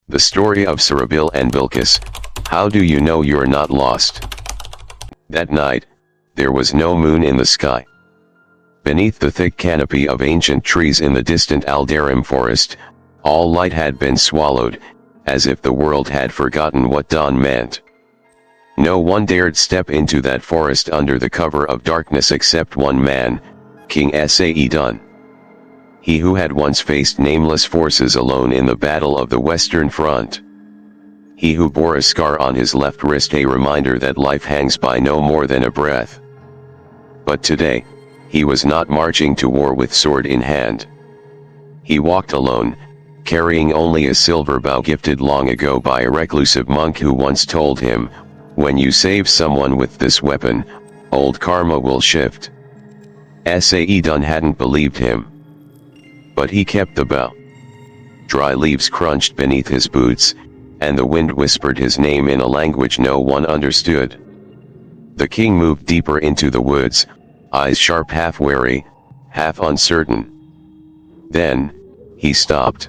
The story of Sarabil and Bilqis. How do you know you're not lost? That night, there was no moon in the sky. Beneath the thick canopy of ancient trees in the distant Al-Darim forest, all light had been swallowed, as if the world had forgotten what dawn meant. No one dared step into that forest under the cover of darkness except one man, King Sa'idun. He who had once faced nameless forces alone in the Battle of the Western Front. He who bore a scar on his left wrist, a reminder that life hangs by no more than a breath. But today, he was not marching to war with sword in hand. He walked alone, carrying only a silver bow gifted long ago by a reclusive monk who once told him, "When you save someone with this weapon, old karma will shift." Sa'idun hadn't believed him. But he kept the bow. Dry leaves crunched beneath his boots, and the wind whispered his name in a language no one understood. The king moved deeper into the woods, eyes sharp, half wary, half uncertain. Then, he stopped.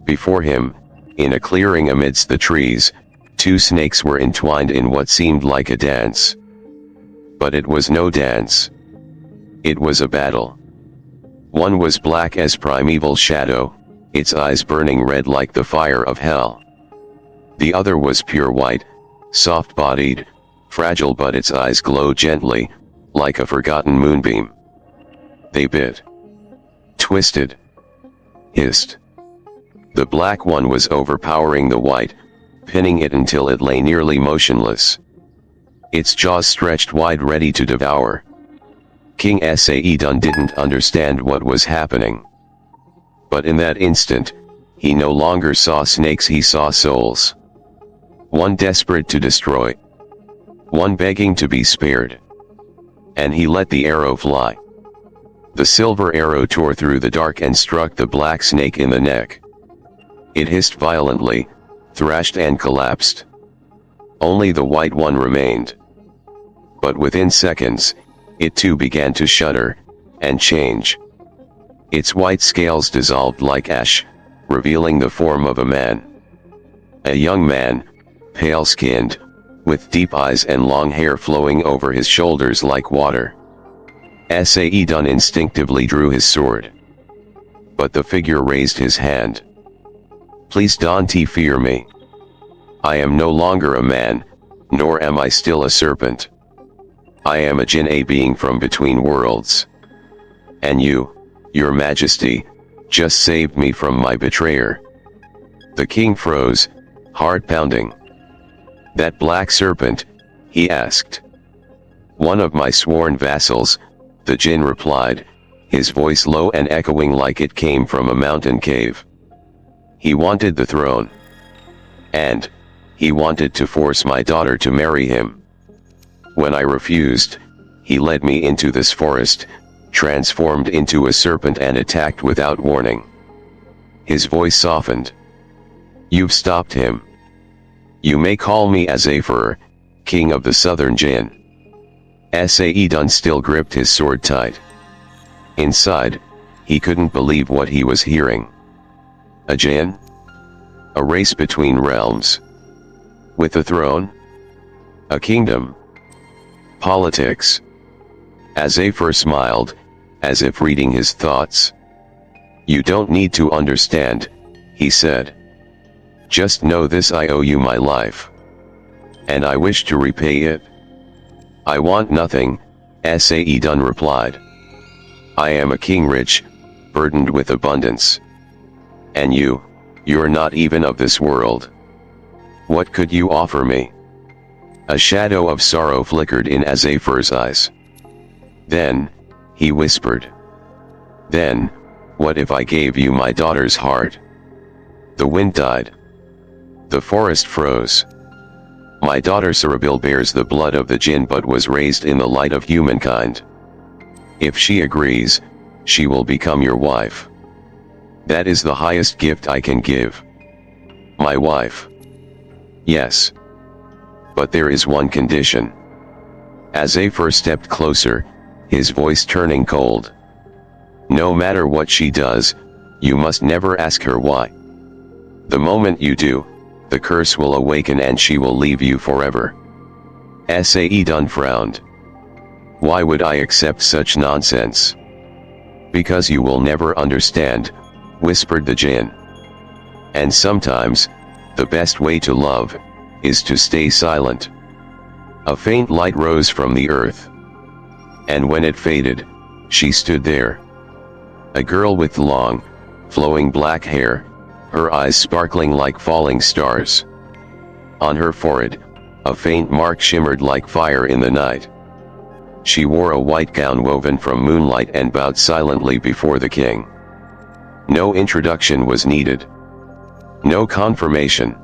Before him, in a clearing amidst the trees, two snakes were entwined in what seemed like a dance. But it was no dance. It was a battle. One was black as primeval shadow, its eyes burning red like the fire of hell. The other was pure white, soft-bodied, fragile, but its eyes glowed gently, like a forgotten moonbeam. They bit, twisted, hissed. The black one was overpowering the white, pinning it until it lay nearly motionless. Its jaws stretched wide, ready to devour. King Sa'idun didn't understand what was happening. But in that instant, he no longer saw snakes, he saw souls. One desperate to destroy. One begging to be spared. And he let the arrow fly. The silver arrow tore through the dark and struck the black snake in the neck. It hissed violently, thrashed and collapsed. Only the white one remained. But within seconds, it too began to shudder, and change. Its white scales dissolved like ash, revealing the form of a man. A young man, pale-skinned, with deep eyes and long hair flowing over his shoulders like water. Sa'idun instinctively drew his sword. But the figure raised his hand. "Please don't fear me. I am no longer a man, nor am I still a serpent. I am a jinn, a being from between worlds. And you, your majesty, just saved me from my betrayer." The king froze, heart pounding. "That black serpent?" he asked. "One of my sworn vassals," the jinn replied, his voice low and echoing like it came from a mountain cave. "He wanted the throne. And he wanted to force my daughter to marry him. When I refused, he led me into this forest, transformed into a serpent and attacked without warning." His voice softened. "You've stopped him. You may call me Azafar, king of the southern jinn." Sa'idun still gripped his sword tight. Inside, he couldn't believe what he was hearing. A jinn? A race between realms? With a throne? A kingdom? Politics? Azafar smiled, as if reading his thoughts. "You don't need to understand," he said. "Just know this: I owe you my life. And I wish to repay it." "I want nothing," Sa'idun replied. "I am a king, rich, burdened with abundance. And you're not even of this world. What could you offer me?" A shadow of sorrow flickered in Azafar's eyes. "Then," he whispered. "Then, what if I gave you my daughter's heart?" The wind died. The forest froze. "My daughter Sarabil bears the blood of the jinn but was raised in the light of humankind. If she agrees, she will become your wife. That is the highest gift I can give." "My wife?" "Yes. But there is one condition." Azafar stepped closer, his voice turning cold. "No matter what she does, you must never ask her why. The moment you do, the curse will awaken and she will leave you forever. Saeedun frowned. Why would I accept such nonsense? Because you will never understand, whispered the jinn. And sometimes, the best way to love, is to stay silent. A faint light rose from the earth. And when it faded, she stood there. A girl with long, flowing black hair, her eyes sparkling like falling stars. On her forehead, a faint mark shimmered like fire in the night. She wore a white gown woven from moonlight and bowed silently before the king. No introduction was needed. No confirmation.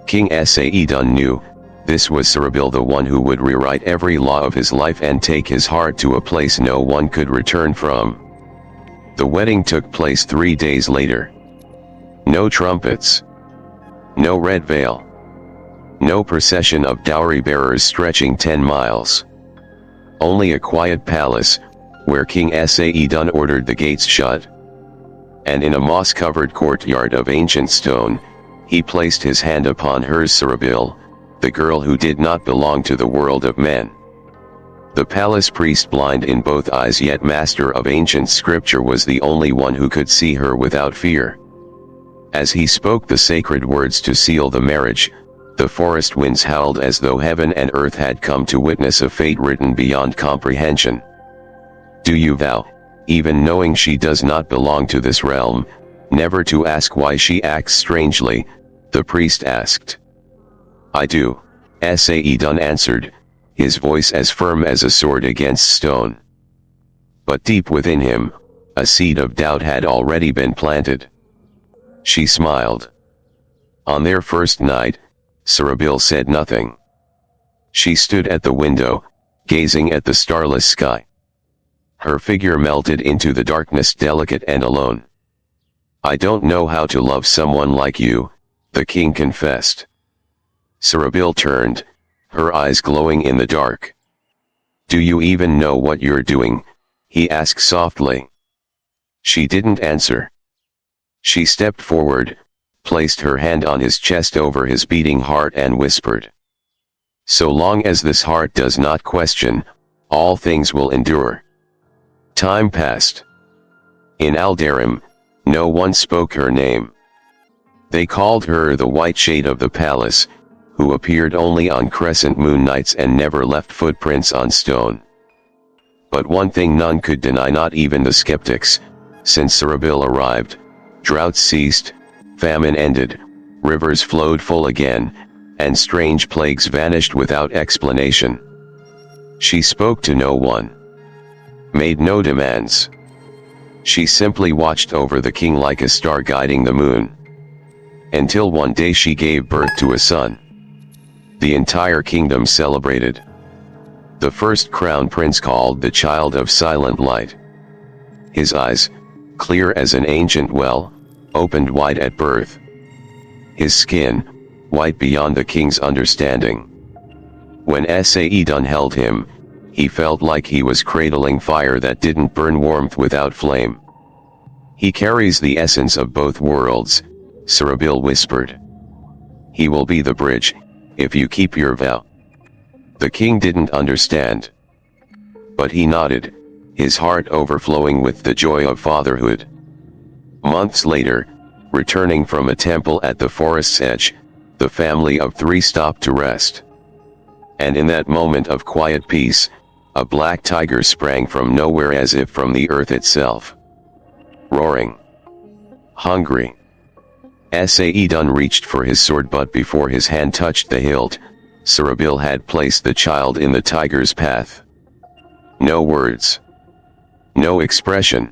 King Saeedun knew, this was Sarabil, the one who would rewrite every law of his life and take his heart to a place no one could return from. The wedding took place 3 days later. No trumpets. No red veil. No procession of dowry bearers stretching 10 miles. Only a quiet palace, where King Saeedun ordered the gates shut. And in a moss-covered courtyard of ancient stone, he placed his hand upon hers. Sarabil, the girl who did not belong to the world of men. The palace priest, blind in both eyes yet master of ancient scripture, was the only one who could see her without fear. As he spoke the sacred words to seal the marriage, the forest winds howled as though heaven and earth had come to witness a fate written beyond comprehension. Do you vow, even knowing she does not belong to this realm, never to ask why she acts strangely? The priest asked. I do, Saeedun answered, his voice as firm as a sword against stone. But deep within him, a seed of doubt had already been planted. She smiled. On their first night, Sarabil said nothing. She stood at the window, gazing at the starless sky. Her figure melted into the darkness, delicate and alone. I don't know how to love someone like you, the king confessed. Sarabil turned, her eyes glowing in the dark. Do you even know what you're doing? He asked softly. She didn't answer. She stepped forward, placed her hand on his chest over his beating heart and whispered. So long as this heart does not question, all things will endure. Time passed. In Aldarim, no one spoke her name. They called her the white shade of the palace, who appeared only on crescent moon nights and never left footprints on stone. But one thing none could deny, not even the skeptics: since Sarabil arrived, droughts ceased, famine ended, rivers flowed full again, and strange plagues vanished without explanation. She spoke to no one, made no demands. She simply watched over the king like a star guiding the moon. Until one day she gave birth to a son. The entire kingdom celebrated. The first crown prince, called the Child of Silent Light. His eyes, clear as an ancient well, opened wide at birth. His skin, white beyond the king's understanding. When Saeedun held him, he felt like he was cradling fire that didn't burn warmth without flame. He carries the essence of both worlds, Sarabil whispered. He will be the bridge, if you keep your vow. The king didn't understand. But he nodded, his heart overflowing with the joy of fatherhood. Months later, returning from a temple at the forest's edge, the family of 3 stopped to rest. And in that moment of quiet peace, a black tiger sprang from nowhere as if from the earth itself. Roaring. Hungry. Saeedun reached for his sword, but before his hand touched the hilt, Sarabil had placed the child in the tiger's path. No words. No expression.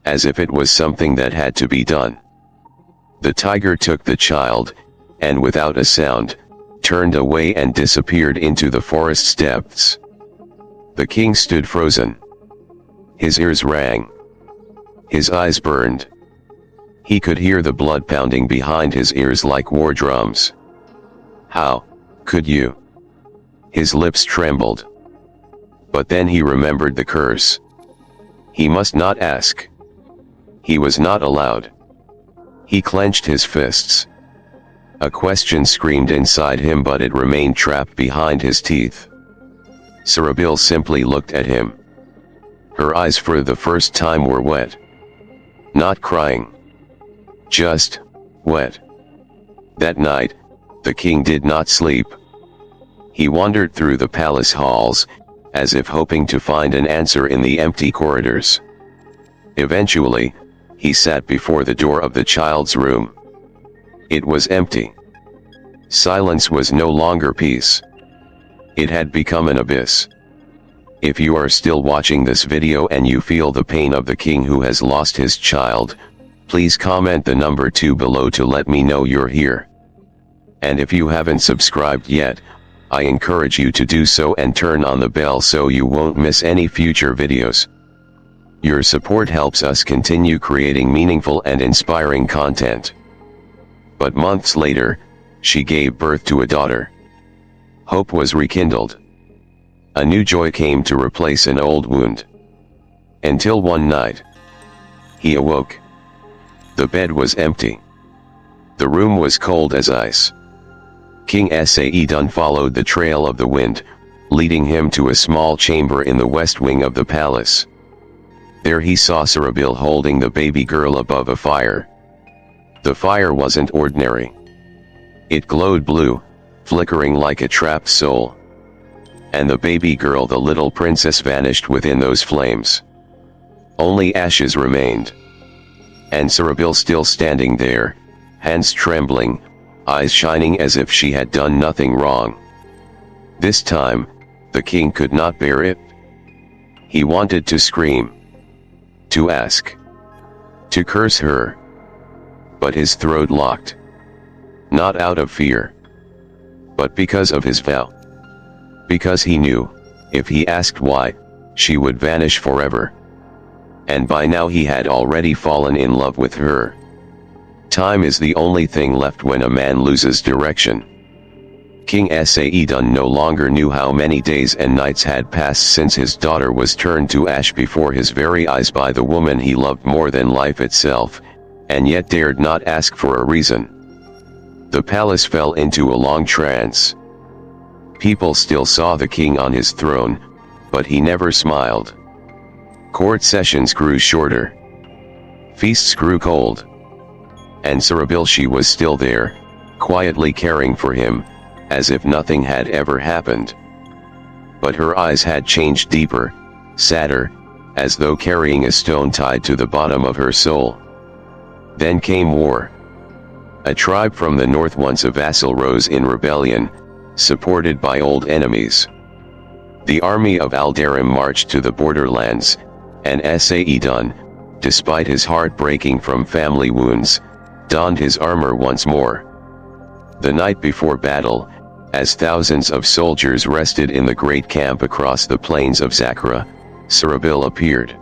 As if it was something that had to be done. The tiger took the child, and without a sound, turned away and disappeared into the forest's depths. The king stood frozen. His ears rang. His eyes burned. He could hear the blood pounding behind his ears like war drums. How could you? His lips trembled. But then he remembered the curse. He must not ask. He was not allowed. He clenched his fists. A question screamed inside him, but it remained trapped behind his teeth. Sarabil simply looked at him. Her eyes for the first time were wet. Not crying. Just wet. That night, the king did not sleep. He wandered through the palace halls, as if hoping to find an answer in the empty corridors. Eventually, he sat before the door of the child's room. It was empty. Silence was no longer peace. It had become an abyss. If you are still watching this video and you feel the pain of the king who has lost his child, please comment the number 2 below to let me know you're here. And if you haven't subscribed yet, I encourage you to do so and turn on the bell so you won't miss any future videos. Your support helps us continue creating meaningful and inspiring content. But months later, she gave birth to a daughter. Hope was rekindled. A new joy came to replace an old wound. Until one night, he awoke. The bed was empty. The room was cold as ice. King Sa'idun followed the trail of the wind, leading him to a small chamber in the west wing of the palace. There he saw Sarabil holding the baby girl above a fire. The fire wasn't ordinary. It glowed blue, flickering like a trapped soul. And the baby girl, the little princess, vanished within those flames. Only ashes remained. And Sarabil still standing there, hands trembling, eyes shining as if she had done nothing wrong. This time, the king could not bear it. He wanted to scream. To ask. To curse her. But his throat locked. Not out of fear. But because of his vow. Because he knew, if he asked why, she would vanish forever. And by now he had already fallen in love with her. Time is the only thing left when a man loses direction. King Sa'idun no longer knew how many days and nights had passed since his daughter was turned to ash before his very eyes by the woman he loved more than life itself, and yet dared not ask for a reason. The palace fell into a long trance. People still saw the king on his throne, but he never smiled. Court sessions grew shorter. Feasts grew cold. And Sarabil, she was still there, quietly caring for him, as if nothing had ever happened. But her eyes had changed deeper, sadder, as though carrying a stone tied to the bottom of her soul. Then came war. A tribe from the north, once a vassal, rose in rebellion, supported by old enemies. The army of Aldarim marched to the borderlands, and Sa'idun, despite his heart breaking from family wounds, donned his armor once more. The night before battle, as thousands of soldiers rested in the great camp across the plains of Zakra, Sarabil appeared.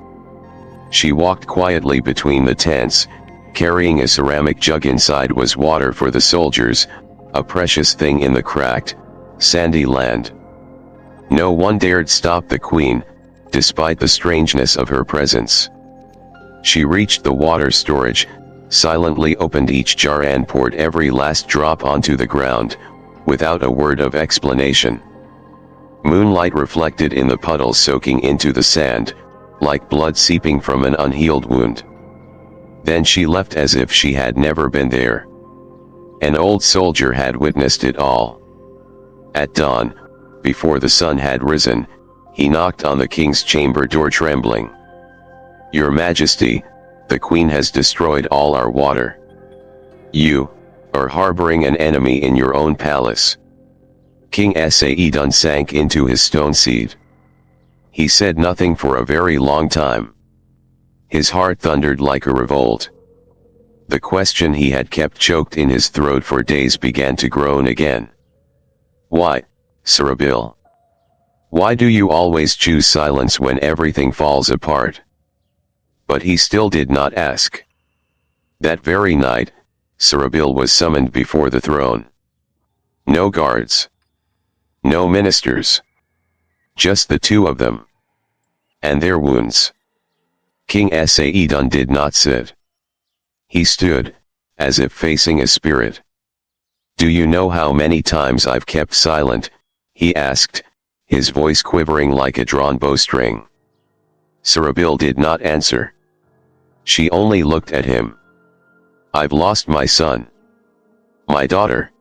She walked quietly between the tents, carrying a ceramic jug. Inside was water for the soldiers, a precious thing in the cracked, sandy land. No one dared stop the queen, despite the strangeness of her presence. She reached the water storage, silently opened each jar and poured every last drop onto the ground, without a word of explanation. Moonlight reflected in the puddles, soaking into the sand, like blood seeping from an unhealed wound. Then she left as if she had never been there. An old soldier had witnessed it all. At dawn, before the sun had risen, he knocked on the king's chamber door, trembling. "Your Majesty, the queen has destroyed all our water. You are harboring an enemy in your own palace." King Sa'idun sank into his stone seat. He said nothing for a very long time. His heart thundered like a revolt. The question he had kept choked in his throat for days began to groan again. "Why, Sarabil? Why do you always choose silence when everything falls apart?" But he still did not ask. That very night, Sarabil was summoned before the throne. No guards. No ministers. Just the two of them. And their wounds. King Sa'idun did not sit. He stood, as if facing a spirit. "Do you know how many times I've kept silent?" he asked, his voice quivering like a drawn bowstring. Sarabil did not answer. She only looked at him. "I've lost my son. My daughter.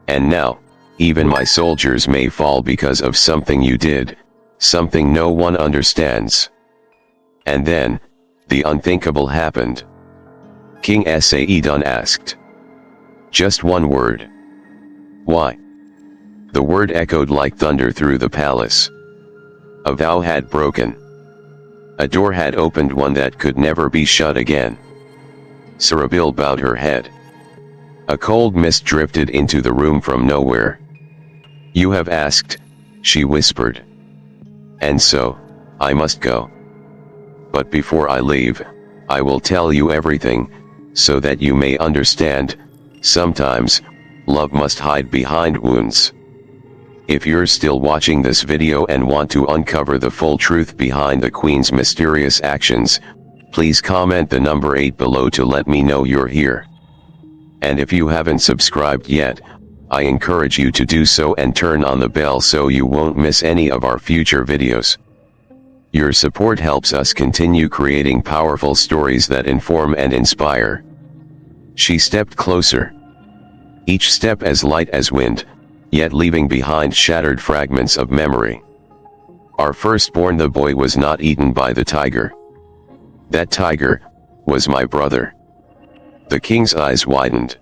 And now, even my soldiers may fall because of something you did, something no one understands." And then, the unthinkable happened. King Sa'idun asked. "Just one word." "Why?" The word echoed like thunder through the palace. A vow had broken. A door had opened, one that could never be shut again. Sarabil bowed her head. A cold mist drifted into the room from nowhere. "You have asked," she whispered. "And so, I must go. But before I leave, I will tell you everything, so that you may understand. Sometimes, love must hide behind wounds." If you're still watching this video and want to uncover the full truth behind the Queen's mysterious actions, please comment the number 8 below to let me know you're here. And if you haven't subscribed yet, I encourage you to do so and turn on the bell so you won't miss any of our future videos. Your support helps us continue creating powerful stories that inform and inspire. She stepped closer. Each step as light as wind, yet leaving behind shattered fragments of memory. Our firstborn, the boy, was not eaten by the tiger. That tiger was my brother. The king's eyes widened.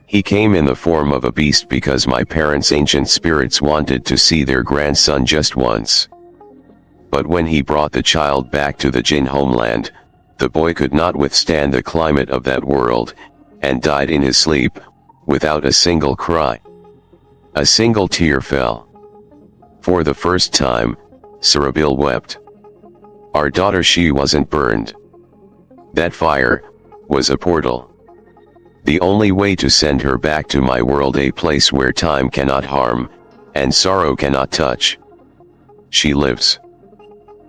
He came in the form of a beast because my parents' ancient spirits wanted to see their grandson just once. But when he brought the child back to the Jinn homeland, the boy could not withstand the climate of that world, and died in his sleep, without a single cry. A single tear fell. For the first time, Sarabil wept. Our daughter, she wasn't burned. That fire was a portal. The only way to send her back to my world, a place where time cannot harm, and sorrow cannot touch. She lives.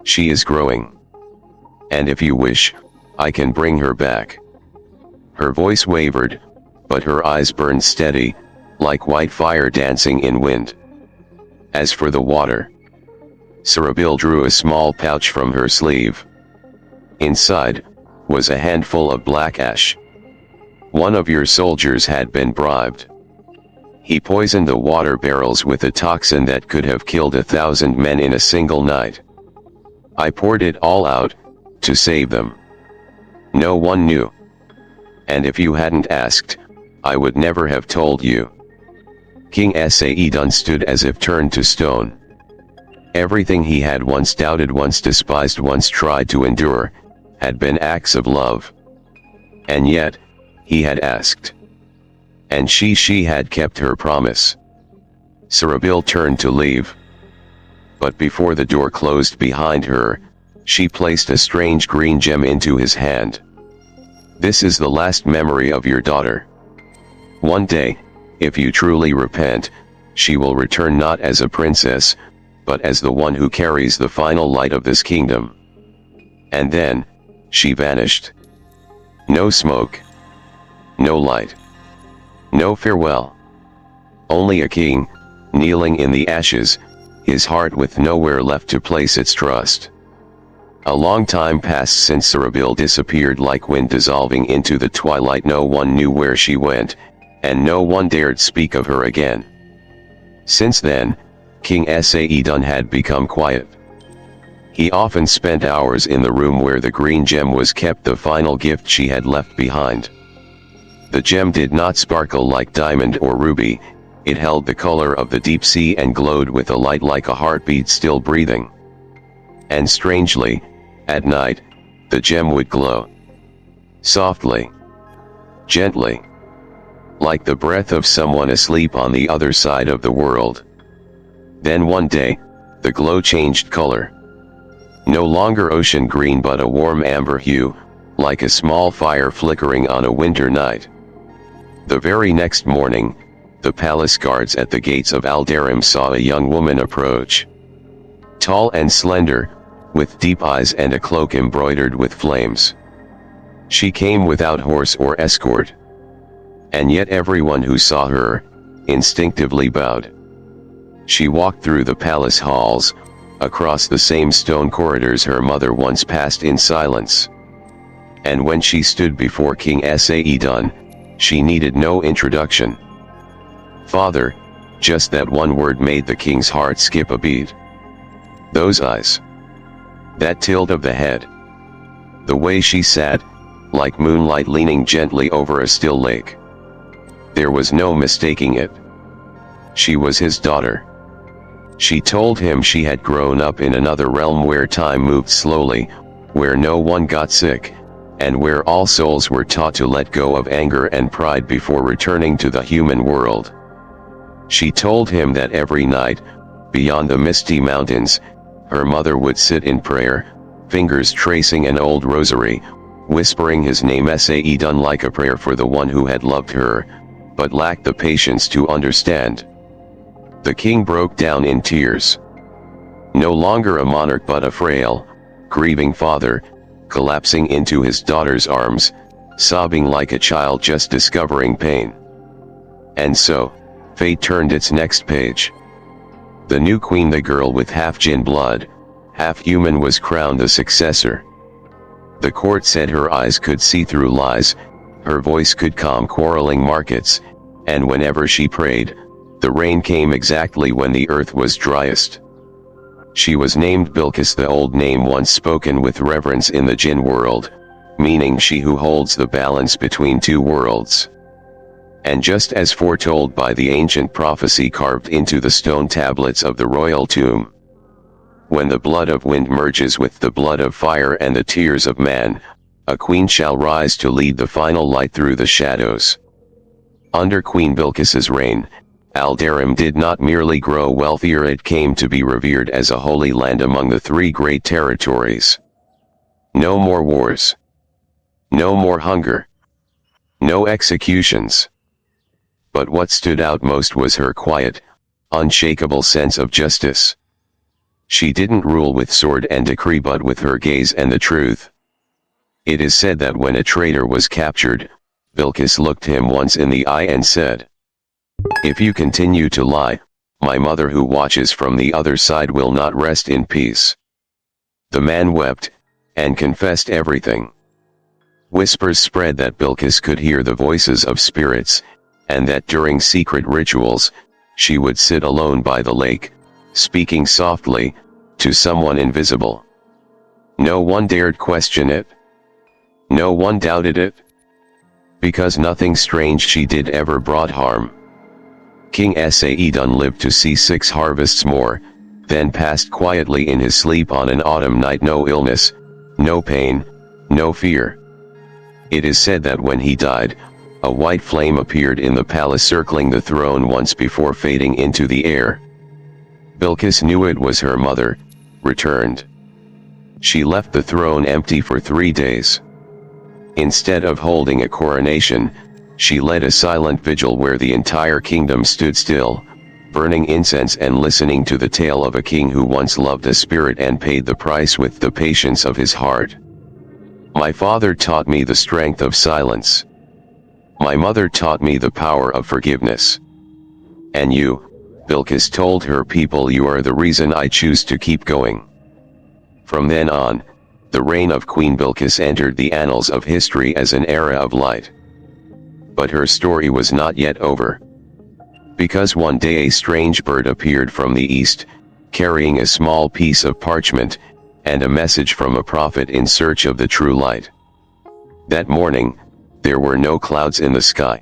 She is growing. And if you wish, I can bring her back. Her voice wavered, but her eyes burned steady, like white fire dancing in wind. As for the water, Sarabil drew a small pouch from her sleeve. Inside was a handful of black ash. One of your soldiers had been bribed. He poisoned the water barrels with a toxin that could have killed 1,000 men in a single night. I poured it all out, to save them. No one knew. And if you hadn't asked, I would never have told you. King Sa'idun stood as if turned to stone. Everything he had once doubted, once despised, once tried to endure, had been acts of love. And yet, he had asked. And she had kept her promise. Sarabil turned to leave. But before the door closed behind her, she placed a strange green gem into his hand. "This is the last memory of your daughter. One day, if you truly repent, she will return not as a princess, but as the one who carries the final light of this kingdom." And then, she vanished. No smoke. No light. No farewell. Only a king, kneeling in the ashes, his heart with nowhere left to place its trust. A long time passed since Sarabil disappeared like wind dissolving into the twilight. No one knew where she went, and no one dared speak of her again. Since then, King Sa'idun had become quiet. He often spent hours in the room where the green gem was kept, the final gift she had left behind. The gem did not sparkle like diamond or ruby, it held the color of the deep sea and glowed with a light like a heartbeat still breathing. And strangely, at night, the gem would glow. Softly. Gently. Like the breath of someone asleep on the other side of the world. Then one day, the glow changed color. No longer ocean green but a warm amber hue, like a small fire flickering on a winter night. The very next morning, the palace guards at the gates of Aldarim saw a young woman approach. Tall and slender, with deep eyes and a cloak embroidered with flames. She came without horse or escort. And yet everyone who saw her, instinctively bowed. She walked through the palace halls, across the same stone corridors her mother once passed in silence. And when she stood before King Sa'idun, she needed no introduction. Father, just that one word made the king's heart skip a beat. Those eyes. That tilt of the head. The way she sat, like moonlight leaning gently over a still lake. There was no mistaking it. She was his daughter. She told him she had grown up in another realm where time moved slowly, where no one got sick, and where all souls were taught to let go of anger and pride before returning to the human world. She told him that every night, beyond the misty mountains, her mother would sit in prayer, fingers tracing an old rosary, whispering his name Sa'idun like a prayer for the one who had loved her, but lacked the patience to understand. The king broke down in tears. No longer a monarch but a frail, grieving father, collapsing into his daughter's arms, sobbing like a child just discovering pain. And so, fate turned its next page. The new queen, the girl with half jinn blood, half human, was crowned the successor. The court said her eyes could see through lies, her voice could calm quarreling markets, and whenever she prayed, the rain came exactly when the earth was driest. She was named Bilqis, the old name once spoken with reverence in the jinn world, meaning she who holds the balance between two worlds. And just as foretold by the ancient prophecy carved into the stone tablets of the royal tomb, when the blood of wind merges with the blood of fire and the tears of man, a queen shall rise to lead the final light through the shadows. Under Queen Bilqis's reign, Aldarim did not merely grow wealthier, it came to be revered as a holy land among the three great territories. No more wars. No more hunger. No executions. But what stood out most was her quiet, unshakable sense of justice. She didn't rule with sword and decree but with her gaze and the truth. It is said that when a traitor was captured, Bilqis looked him once in the eye and said, "If you continue to lie, my mother who watches from the other side will not rest in peace." The man wept, and confessed everything. Whispers spread that Bilqis could hear the voices of spirits, and that during secret rituals, she would sit alone by the lake, speaking softly, to someone invisible. No one dared question it. No one doubted it. Because nothing strange she did ever brought harm. King Sa'idun lived to see 6 harvests more, then passed quietly in his sleep on an autumn night. No illness, no pain, no fear. It is said that when he died, a white flame appeared in the palace circling the throne once before fading into the air. Bilqis knew it was her mother, returned. She left the throne empty for 3 days. Instead of holding a coronation, she led a silent vigil where the entire kingdom stood still, burning incense and listening to the tale of a king who once loved a spirit and paid the price with the patience of his heart. My father taught me the strength of silence. My mother taught me the power of forgiveness. And you, Bilqis told her people, you are the reason I choose to keep going. From then on, the reign of Queen Bilqis entered the annals of history as an era of light. But her story was not yet over. Because one day a strange bird appeared from the east, carrying a small piece of parchment, and a message from a prophet in search of the true light. That morning, there were no clouds in the sky.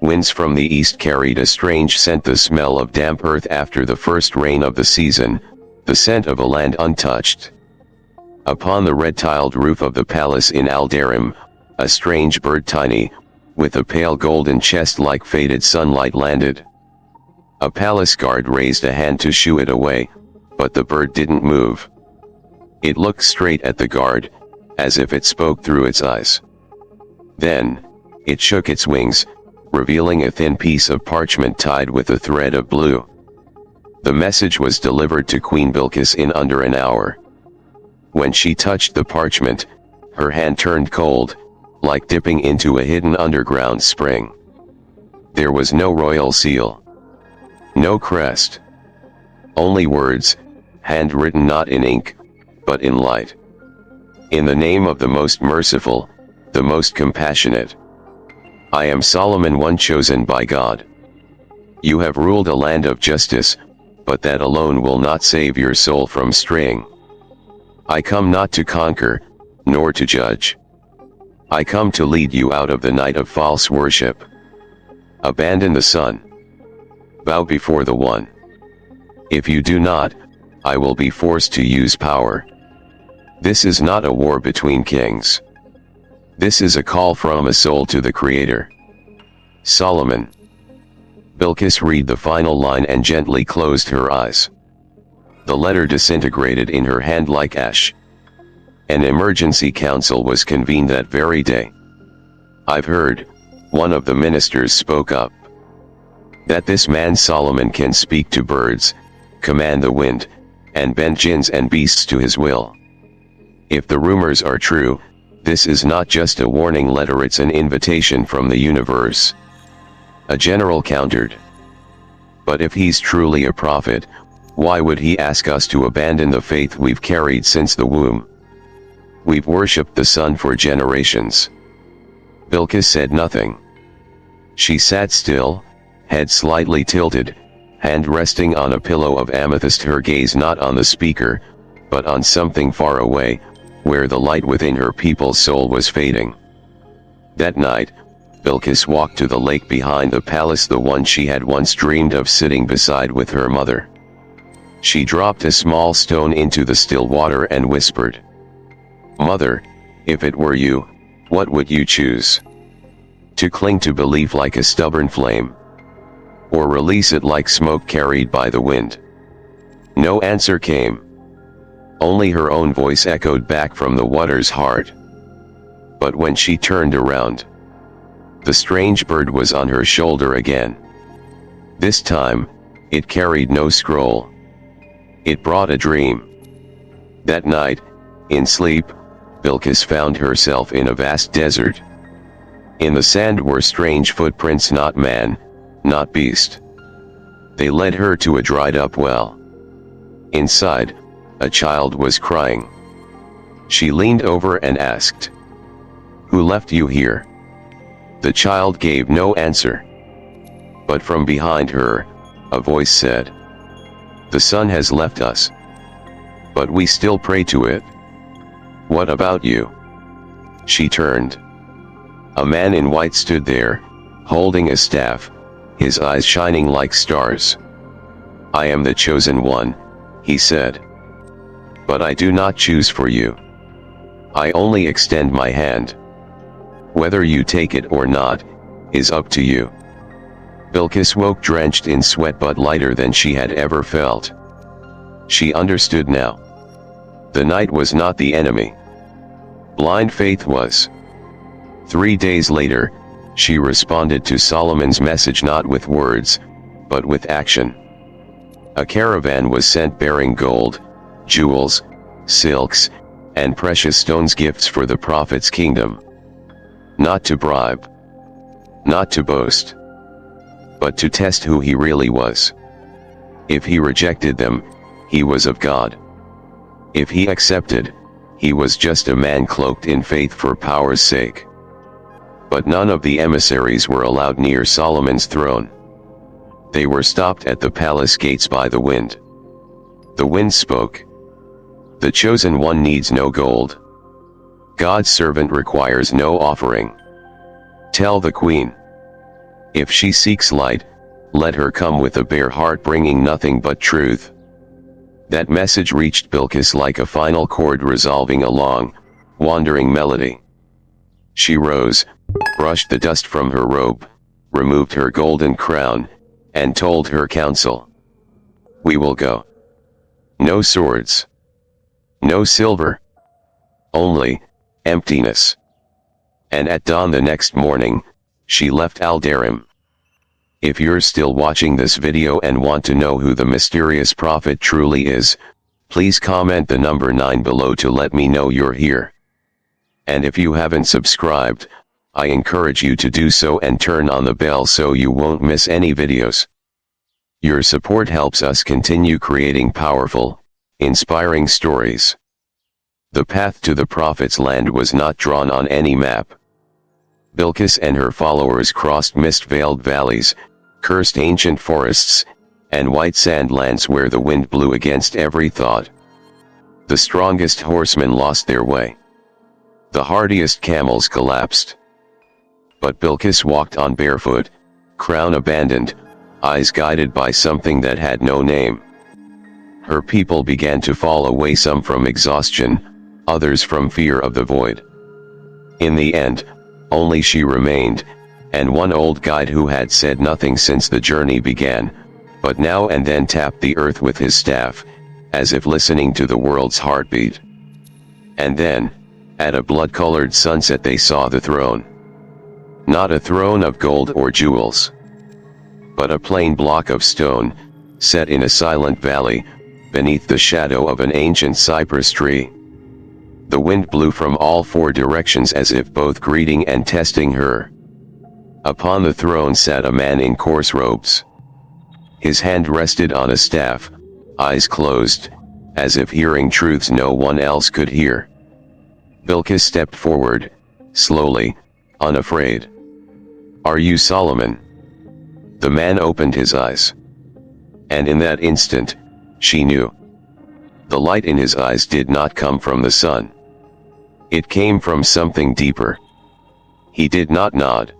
Winds from the east carried a strange scent, the smell of damp earth after the first rain of the season, the scent of a land untouched. Upon the red-tiled roof of the palace in Aldarim, a strange bird, tiny, with a pale golden chest like faded sunlight, landed. A palace guard raised a hand to shoo it away, but the bird didn't move. It looked straight at the guard, as if it spoke through its eyes. Then, it shook its wings, revealing a thin piece of parchment tied with a thread of blue. The message was delivered to Queen Bilqis in under an hour. When she touched the parchment, Her hand turned cold, like dipping into a hidden underground spring. There was no royal seal. No crest. Only words, handwritten not in ink, but in light. In the name of the most merciful, the most compassionate. I am Solomon, one chosen by God. You have ruled a land of justice, but that alone will not save your soul from straying. I come not to conquer, nor to judge. I come to lead you out of the night of false worship. Abandon the Son. Bow before the One. If you do not, I will be forced to use power. This is not a war between kings. This is a call from a soul to the Creator. Solomon. Bilqis read the final line and gently closed her eyes. The letter disintegrated in her hand like ash. An emergency council was convened that very day. I've heard, one of the ministers spoke up, that this man Solomon can speak to birds, command the wind, and bend jinns and beasts to his will. If the rumors are true, this is not just a warning letter, it's an invitation from the universe. A general countered. But if he's truly a prophet, why would he ask us to abandon the faith we've carried since the womb? We've worshipped the sun for generations. Bilqis said nothing. She sat still, head slightly tilted, hand resting on a pillow of amethyst, her gaze not on the speaker, but on something far away, where the light within her people's soul was fading. That night, Bilqis walked to the lake behind the palace, the one she had once dreamed of sitting beside with her mother. She dropped a small stone into the still water and whispered, "Mother, if it were you, what would you choose? To cling to belief like a stubborn flame? Or release it like smoke carried by the wind?" No answer came. Only her own voice echoed back from the water's heart. But when she turned around, the strange bird was on her shoulder again. This time, it carried no scroll. It brought a dream. That night, in sleep, Bilqis found herself in a vast desert. In the sand were strange footprints, not man, not beast. They led her to a dried-up well. Inside, a child was crying. She leaned over and asked, "Who left you here?" The child gave no answer. But from behind her, a voice said, "The sun has left us. But we still pray to it. What about you?" She turned. A man in white stood there, holding a staff, his eyes shining like stars. "I am the chosen one," he said. "But I do not choose for you. I only extend my hand. Whether you take it or not, is up to you." Bilqis woke drenched in sweat but lighter than she had ever felt. She understood now. The night was not the enemy. Blind faith was. 3 days later, she responded to Solomon's message not with words, but with action. A caravan was sent bearing gold, jewels, silks, and precious stones, gifts for the prophet's kingdom. Not to bribe. Not to boast. But to test who he really was. If he rejected them, he was of God. If he accepted, he was just a man cloaked in faith for power's sake. But none of the emissaries were allowed near Solomon's throne. They were stopped at the palace gates by the wind. The wind spoke. "The chosen one needs no gold. God's servant requires no offering. Tell the queen. If she seeks light, let her come with a bare heart, bringing nothing but truth." That message reached Bilqis like a final chord resolving a long, wandering melody. She rose, brushed the dust from her robe, removed her golden crown, and told her council, "We will go. No swords. No silver. Only emptiness." And at dawn the next morning, she left Al-Darim. If you're still watching this video and want to know who the mysterious prophet truly is, please comment the number 9 below to let me know you're here. And if you haven't subscribed, I encourage you to do so and turn on the bell so you won't miss any videos. Your support helps us continue creating powerful, inspiring stories. The path to the Prophet's land was not drawn on any map. Bilqis and her followers crossed mist-veiled valleys, cursed ancient forests, and white sand lands where the wind blew against every thought. The strongest horsemen lost their way. The hardiest camels collapsed. But Bilqis walked on barefoot, crown abandoned, eyes guided by something that had no name. Her people began to fall away, some from exhaustion, others from fear of the void. In the end, only she remained, and one old guide who had said nothing since the journey began, but now and then tapped the earth with his staff, as if listening to the world's heartbeat. And then, at a blood-colored sunset, they saw the throne. Not a throne of gold or jewels, but a plain block of stone, set in a silent valley, beneath the shadow of an ancient cypress tree. The wind blew from all four directions as if both greeting and testing her. Upon the throne sat a man in coarse robes. His hand rested on a staff, eyes closed, as if hearing truths no one else could hear. Bilqis stepped forward, slowly, unafraid. "Are you Solomon?" The man opened his eyes. And in that instant, she knew. The light in his eyes did not come from the sun. It came from something deeper. He did not nod.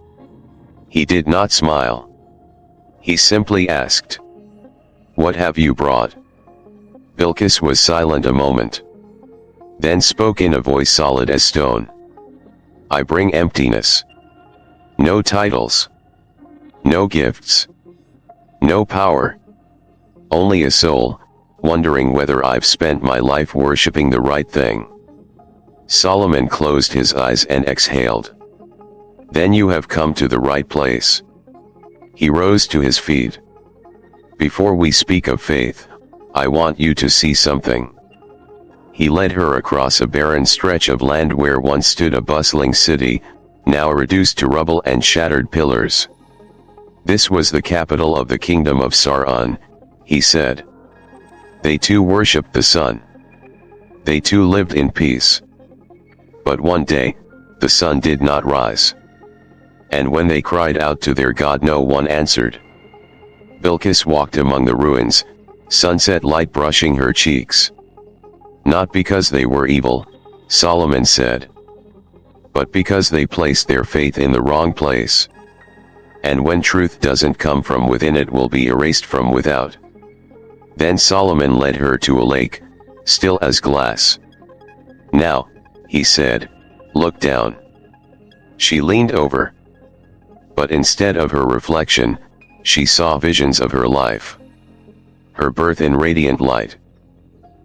He did not smile. He simply asked, "What have you brought?" Bilqis was silent a moment. Then spoke in a voice solid as stone. "I bring emptiness. No titles. No gifts. No power. Only a soul, wondering whether I've spent my life worshipping the right thing." Solomon closed his eyes and exhaled. "Then you have come to the right place." He rose to his feet. "Before we speak of faith, I want you to see something." He led her across a barren stretch of land where once stood a bustling city, now reduced to rubble and shattered pillars. This was the capital of the kingdom of Sarabil, he said. They too worshipped the sun. They too lived in peace. But one day, the sun did not rise. And when they cried out to their God, no one answered. Bilqis walked among the ruins, sunset light brushing her cheeks. Not because they were evil, Solomon said, but because they placed their faith in the wrong place. And when truth doesn't come from within, it will be erased from without. Then Solomon led her to a lake, still as glass. "Now," he said, "look down." She leaned over. But instead of her reflection, she saw visions of her life. Her birth in radiant light.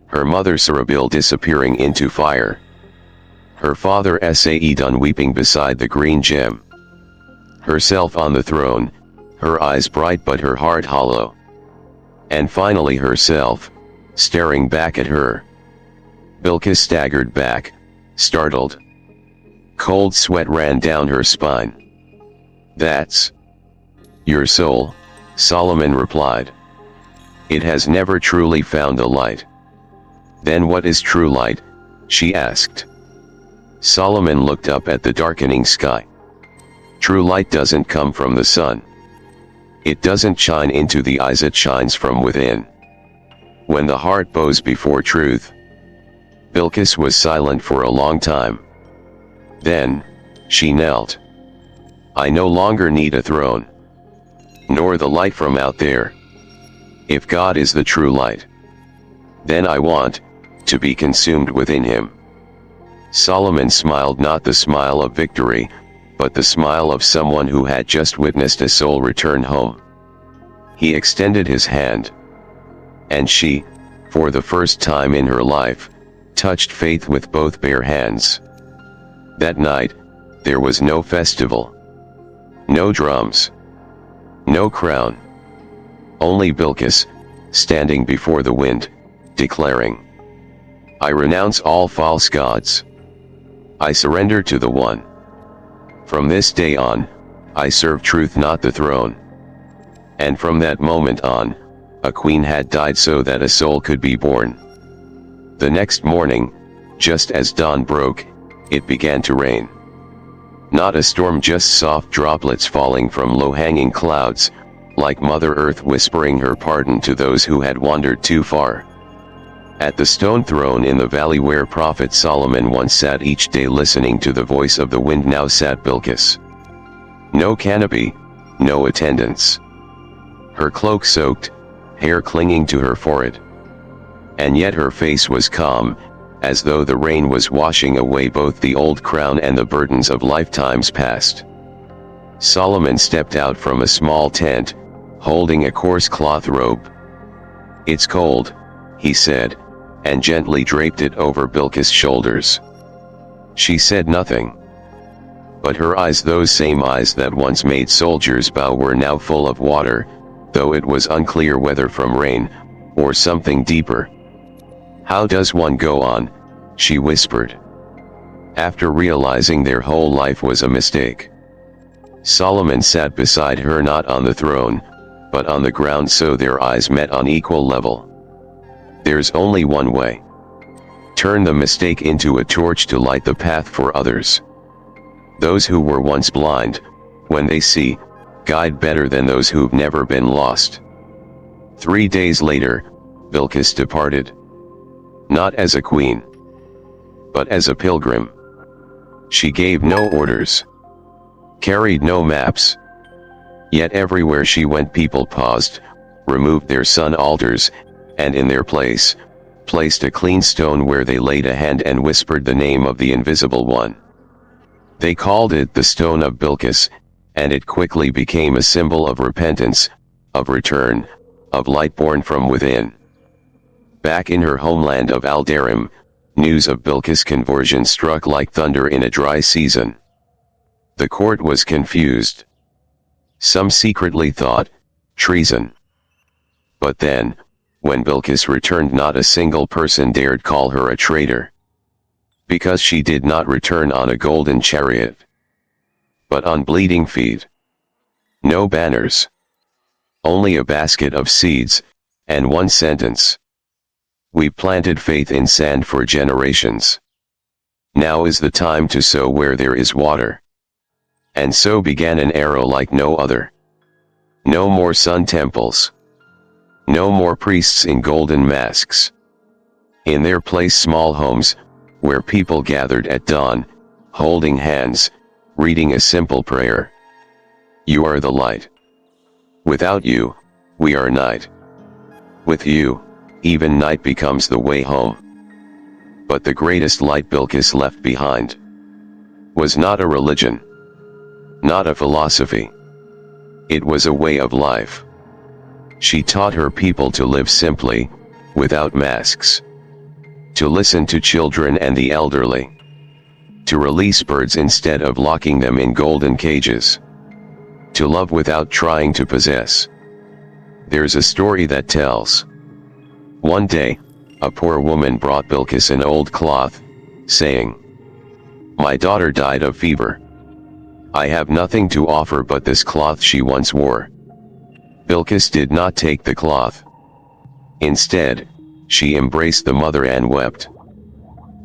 Her mother Sarabil disappearing into fire. Her father Saeed weeping beside the green gem. Herself on the throne, her eyes bright but her heart hollow. And finally herself, staring back at her. Bilqis staggered back, startled. Cold sweat ran down her spine. "That's your soul," Solomon replied. "It has never truly found the light." "Then what is true light?" she asked. Solomon looked up at the darkening sky. "True light doesn't come from the sun. It doesn't shine into the eyes, it shines from within. When the heart bows before truth." Bilqis was silent for a long time. Then, she knelt. "I no longer need a throne. Nor the light from out there. If God is the true light, then I want to be consumed within him." Solomon smiled, not the smile of victory, but the smile of someone who had just witnessed a soul return home. He extended his hand. And she, for the first time in her life, touched faith with both bare hands. That night, there was no festival. No drums. No crown. Only Bilqis, standing before the wind, declaring, "I renounce all false gods. I surrender to the One. From this day on, I serve truth, not the throne. And from that moment on, a queen had died so that a soul could be born. The next morning, just as dawn broke, it began to rain. Not a storm, just soft droplets falling from low-hanging clouds, like Mother Earth whispering her pardon to those who had wandered too far. At the stone throne in the valley where Prophet Solomon once sat each day listening to the voice of the wind, now sat Bilqis. No canopy, no attendants. Her cloak soaked, hair clinging to her forehead. And yet her face was calm, as though the rain was washing away both the old crown and the burdens of lifetimes past. Solomon stepped out from a small tent, holding a coarse cloth robe. "It's cold," he said, and gently draped it over Bilqis' shoulders. She said nothing. But her eyes, those same eyes that once made soldiers bow, were now full of water, though it was unclear whether from rain, or something deeper. "How does one go on?" she whispered. After realizing their whole life was a mistake. Solomon sat beside her, not on the throne, but on the ground, so their eyes met on equal level. "There's only one way. Turn the mistake into a torch to light the path for others. Those who were once blind, when they see, guide better than those who've never been lost." 3 days later, Bilqis departed. Not as a queen, but as a pilgrim. She gave no orders, carried no maps. Yet everywhere she went, people paused, removed their sun altars, and in their place, placed a clean stone where they laid a hand and whispered the name of the Invisible One. They called it the Stone of Bilqis, and it quickly became a symbol of repentance, of return, of light born from within. Back in her homeland of Al-Darim, news of Bilqis' conversion struck like thunder in a dry season. The court was confused. Some secretly thought, treason. But then, when Bilqis returned, not a single person dared call her a traitor. Because she did not return on a golden chariot, but on bleeding feet. No banners. Only a basket of seeds, and one sentence. "We planted faith in sand for generations. Now is the time to sow where there is water." And so began an era like no other. No more sun temples. No more priests in golden masks. In their place, small homes, where people gathered at dawn, holding hands, reading a simple prayer. "You are the light. Without you, we are night. With you, even night becomes the way home." But the greatest light Bilqis left behind was not a religion, not a philosophy. It was a way of life. She taught her people to live simply, without masks. To listen to children and the elderly. To release birds instead of locking them in golden cages. To love without trying to possess. There's a story that tells. One day, a poor woman brought Bilqis an old cloth, saying, "My daughter died of fever. I have nothing to offer but this cloth she once wore." Bilqis did not take the cloth. Instead, she embraced the mother and wept.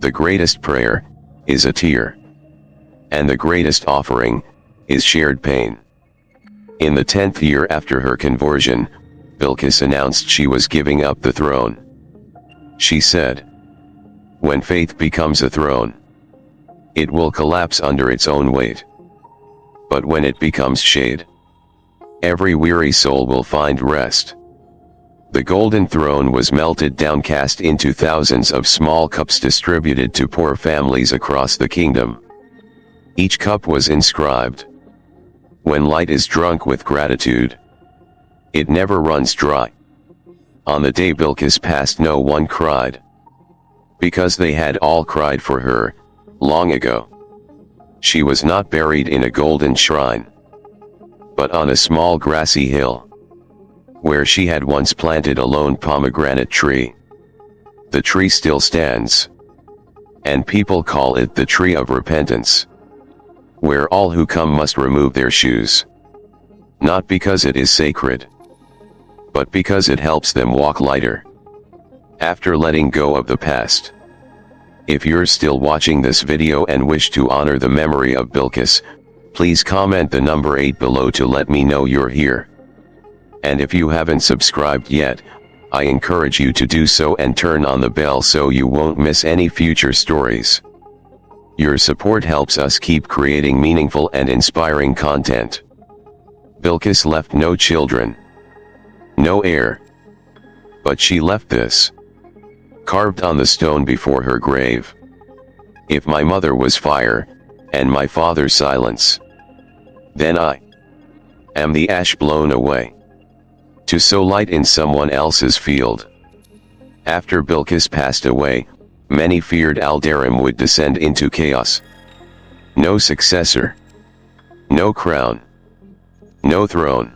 The greatest prayer is a tear. And the greatest offering is shared pain. In the 10th year after her conversion, Bilqis announced she was giving up the throne. She said, "When faith becomes a throne, it will collapse under its own weight. But when it becomes shade, every weary soul will find rest." The golden throne was melted down, cast into thousands of small cups distributed to poor families across the kingdom. Each cup was inscribed, "When light is drunk with gratitude, it never runs dry." On the day Bilqis passed, no one cried. Because they had all cried for her, long ago. She was not buried in a golden shrine, but on a small grassy hill, where she had once planted a lone pomegranate tree. The tree still stands. and people call it the tree of repentance, where all who come must remove their shoes. Not because it is sacred, but because it helps them walk lighter, after letting go of the past. If you're still watching this video and wish to honor the memory of Bilqis, please comment the number 8 below to let me know you're here. And if you haven't subscribed yet, I encourage you to do so and turn on the bell so you won't miss any future stories. Your support helps us keep creating meaningful and inspiring content. Bilqis left no children, no heir. But she left this, carved on the stone before her grave: if my mother was fire, and my father silence, then I am the ash blown away, to sow light in someone else's field. After Bilqis passed away, many feared Aldarim would descend into chaos. No successor, no crown, no throne.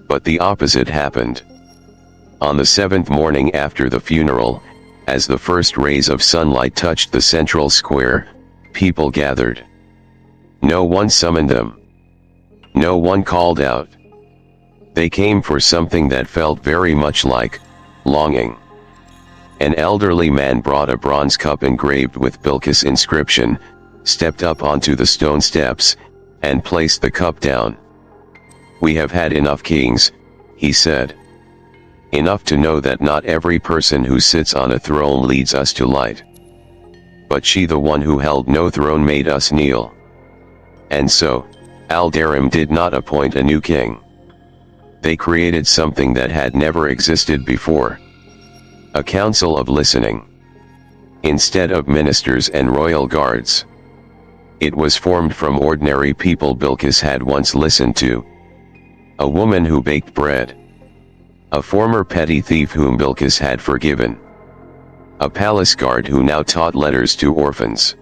But the opposite happened. On the 7th morning after the funeral, as the first rays of sunlight touched the central square, people gathered. No one summoned them. No one called out. They came for something that felt very much like longing. An elderly man brought a bronze cup engraved with Bilqis' inscription, stepped up onto the stone steps, and placed the cup down. "We have had enough kings," he said. "Enough to know that not every person who sits on a throne leads us to light. But she, the one who held no throne, made us kneel." And so, Aldarim did not appoint a new king. They created something that had never existed before: a council of listening. Instead of ministers and royal guards, it was formed from ordinary people Bilqis had once listened to. A woman who baked bread, a former petty thief whom Bilqis had forgiven, a palace guard who now taught letters to orphans.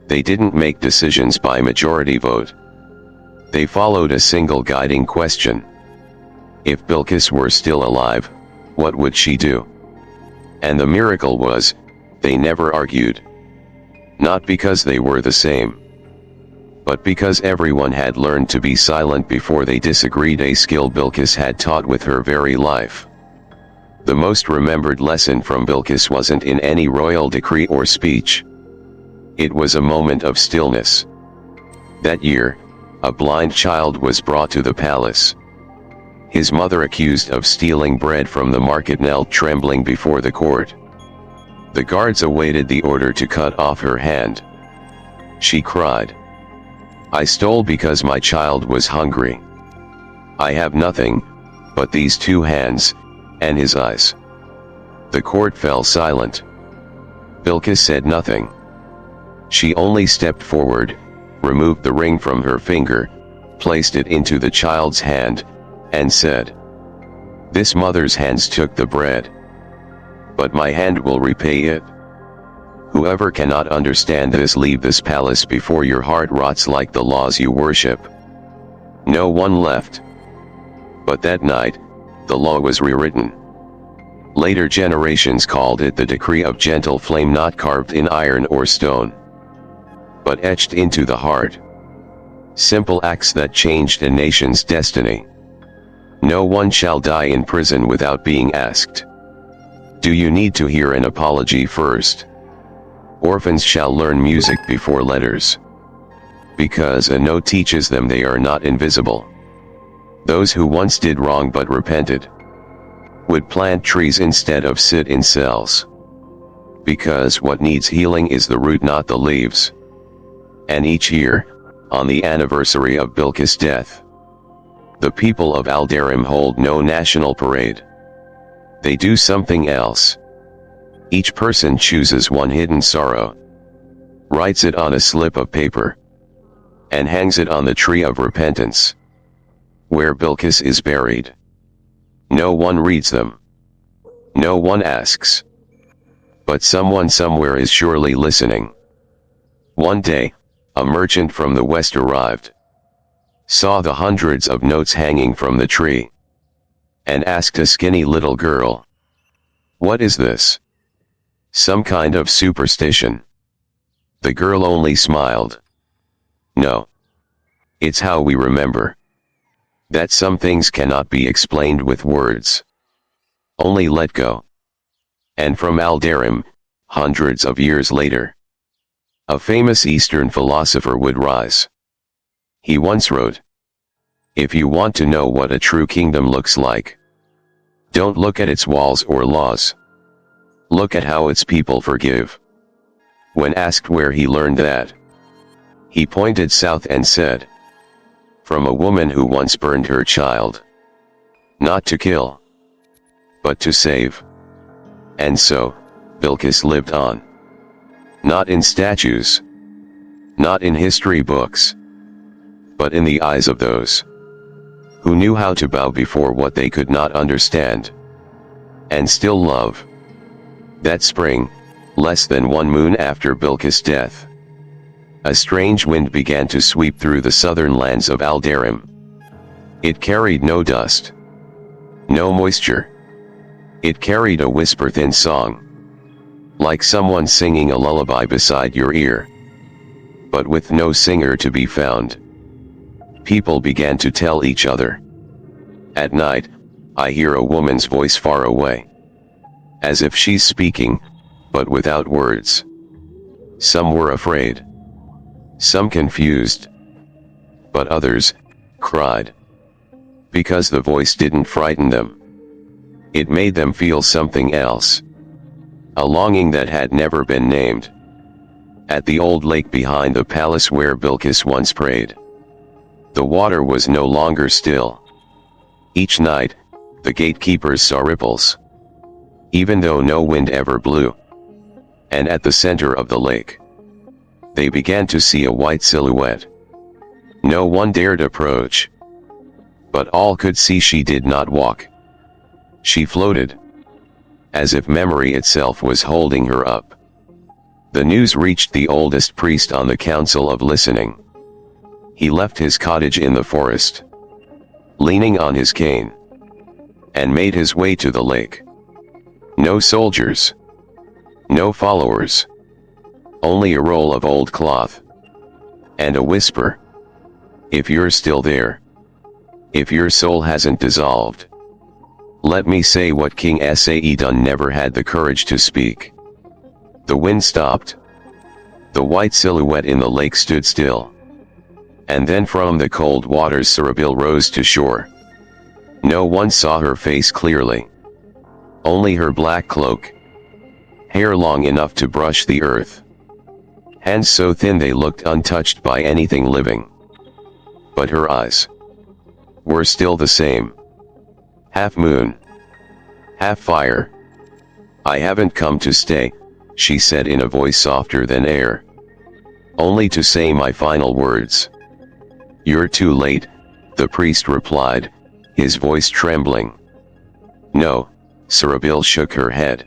They didn't make decisions by majority vote. They followed a single guiding question: if Bilqis were still alive, what would she do? And the miracle was, they never argued. Not because they were the same, but because everyone had learned to be silent before they disagreed, a skill Bilqis had taught with her very life. The most remembered lesson from Bilqis wasn't in any royal decree or speech. It was a moment of stillness. That year, a blind child was brought to the palace. His mother, accused of stealing bread from the market, knelt trembling before the court. The guards awaited the order to cut off her hand. She cried, "I stole because my child was hungry. I have nothing but these 2 hands, and his eyes." The court fell silent. Bilqis said nothing. She only stepped forward, removed the ring from her finger, placed it into the child's hand, and said, "This mother's hands took the bread, but my hand will repay it. Whoever cannot understand this, leave this palace before your heart rots like the laws you worship." No one left. But that night, the law was rewritten. Later generations called it the decree of gentle flame, not carved in iron or stone, but etched into the heart. Simple acts that changed a nation's destiny. No one shall die in prison without being asked, "Do you need to hear an apology first?" Orphans shall learn music before letters, because a note teaches them they are not invisible. Those who once did wrong but repented would plant trees instead of sit in cells, because what needs healing is the root, not the leaves. And each year, on the anniversary of Bilqis' death, the people of Aldarim hold no national parade. They do something else. Each person chooses one hidden sorrow, writes it on a slip of paper, and hangs it on the tree of repentance, where Bilqis is buried. No one reads them. No one asks. But someone somewhere is surely listening. One day, a merchant from the west arrived, saw the hundreds of notes hanging from the tree, and asked a skinny little girl, "What is this?" Some kind of superstition. The girl only smiled. No. It's how we remember. That some things cannot be explained with words. Only let go. And from Aldarim, hundreds of years later, a famous Eastern philosopher would rise. He once wrote, "If you want to know what a true kingdom looks like, don't look at its walls or laws. Look at how its people forgive." When asked where he learned that, he pointed south and said, "From a woman who once burned her child. Not to kill, but to save." And so, Bilqis lived on. Not in statues, not in history books, but in the eyes of those who knew how to bow before what they could not understand, and still love. That spring, less than 1 moon after Bilqis' death, a strange wind began to sweep through the southern lands of Aldarim. It carried no dust, no moisture. It carried a whisper-thin song, like someone singing a lullaby beside your ear. But with no singer to be found, people began to tell each other, "At night, I hear a woman's voice far away, as if she's speaking, but without words." Some were afraid, some confused, but others cried, because the voice didn't frighten them. It made them feel something else, a longing that had never been named. At the old lake behind the palace where Bilqis once prayed, the water was no longer still. Each night, the gatekeepers saw ripples, even though no wind ever blew. And at the center of the lake, they began to see a white silhouette. No one dared approach, but all could see she did not walk. She floated, as if memory itself was holding her up. The news reached the oldest priest on the council of listening. He left his cottage in the forest, leaning on his cane, and made his way to the lake. No soldiers, no followers, only a roll of old cloth, and a whisper, "If you're still there, if your soul hasn't dissolved, let me say what King Sa'idun never had the courage to speak." The wind stopped. The white silhouette in the lake stood still. And then from the cold waters Sarabil rose to shore. No one saw her face clearly, only her black cloak, hair long enough to brush the earth, hands so thin they looked untouched by anything living. But her eyes were still the same. Half moon, half fire. "I haven't come to stay," she said in a voice softer than air, "only to say my final words." "You're too late," the priest replied, his voice trembling. "No," Sarabil shook her head.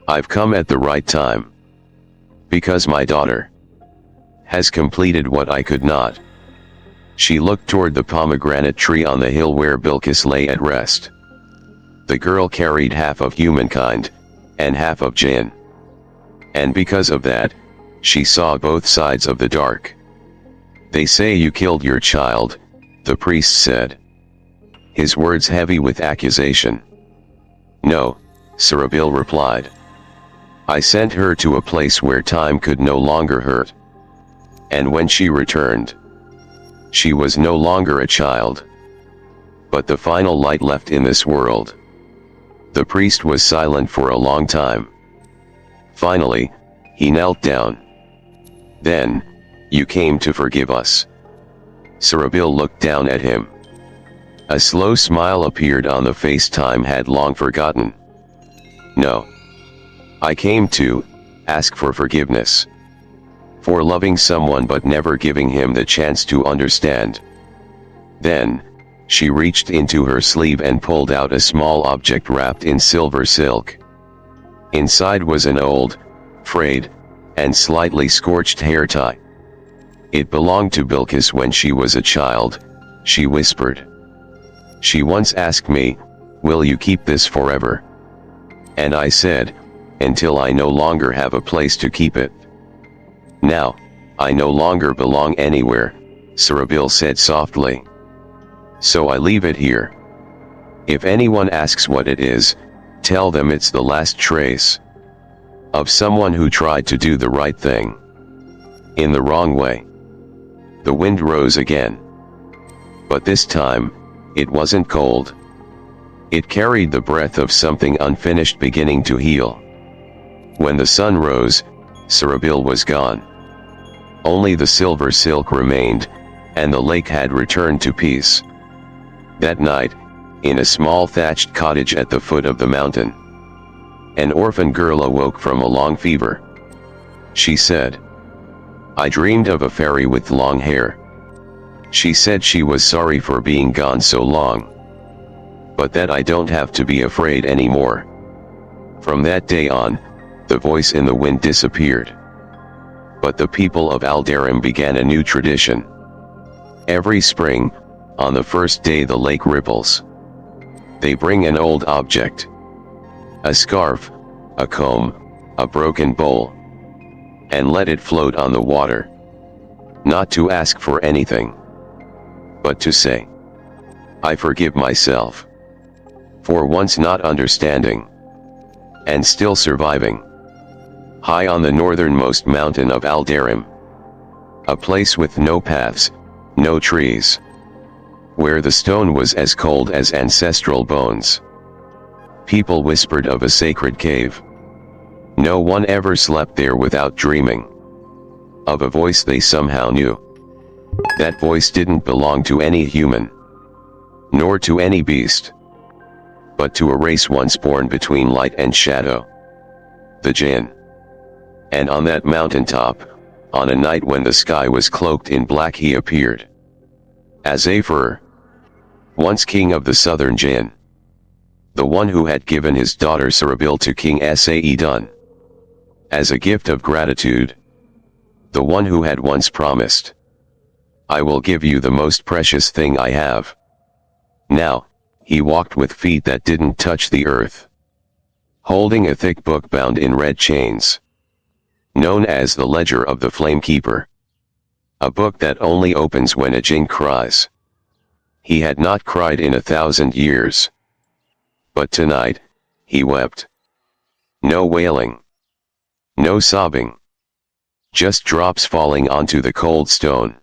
"I've come at the right time. Because my daughter has completed what I could not." She looked toward the pomegranate tree on the hill where Bilqis lay at rest. The girl carried half of humankind, and half of jinn. And because of that, she saw both sides of the dark. "They say you killed your child," the priest said, his words heavy with accusation. "No," Sarabil replied. "I sent her to a place where time could no longer hurt. And when she returned, she was no longer a child, but the final light left in this world." The priest was silent for a long time. Finally, he knelt down. "Then, you came to forgive us." Sarabil looked down at him. A slow smile appeared on the face time had long forgotten. "No. I came to ask for forgiveness. For loving someone but never giving him the chance to understand." Then, she reached into her sleeve and pulled out a small object wrapped in silver silk. Inside was an old, frayed, and slightly scorched hair tie. "It belonged to Bilqis when she was a child," she whispered. "She once asked me, 'Will you keep this forever?' And I said, until I no longer have a place to keep it. Now, I no longer belong anywhere, Sarabil said softly. So I leave it here. If anyone asks what it is, tell them it's the last trace of someone who tried to do the right thing in the wrong way. The wind rose again. But this time, it wasn't cold. It carried the breath of something unfinished beginning to heal. When the sun rose, Sarabil was gone. Only the silver silk remained, and the lake had returned to peace. That night, in a small thatched cottage at the foot of the mountain, an orphan girl awoke from a long fever. She said, "I dreamed of a fairy with long hair." She said she was sorry for being gone so long, but that I don't have to be afraid anymore. From that day on, the voice in the wind disappeared. But the people of Aldarim began a new tradition. Every spring, on the first day the lake ripples, they bring an old object. A scarf, a comb, a broken bowl, and let it float on the water. Not to ask for anything, but to say, "I forgive myself for once not understanding and still surviving." High on the northernmost mountain of Aldarim, a place with no paths, no trees, where the stone was as cold as ancestral bones, people whispered of a sacred cave. No one ever slept there without dreaming of a voice they somehow knew. That voice didn't belong to any human, nor to any beast, but to a race once born between light and shadow, the Jinn. And on that mountaintop, on a night when the sky was cloaked in black, he appeared as Afer, once king of the southern Jinn, the one who had given his daughter Sarabil to King Sa'idun as a gift of gratitude, the one who had once promised, "I will give you the most precious thing I have." Now, he walked with feet that didn't touch the earth, holding a thick book bound in red chains, known as the Ledger of the Flamekeeper, a book that only opens when a jinn cries. He had not cried in 1,000 years. But tonight, he wept. No wailing, no sobbing, just drops falling onto the cold stone,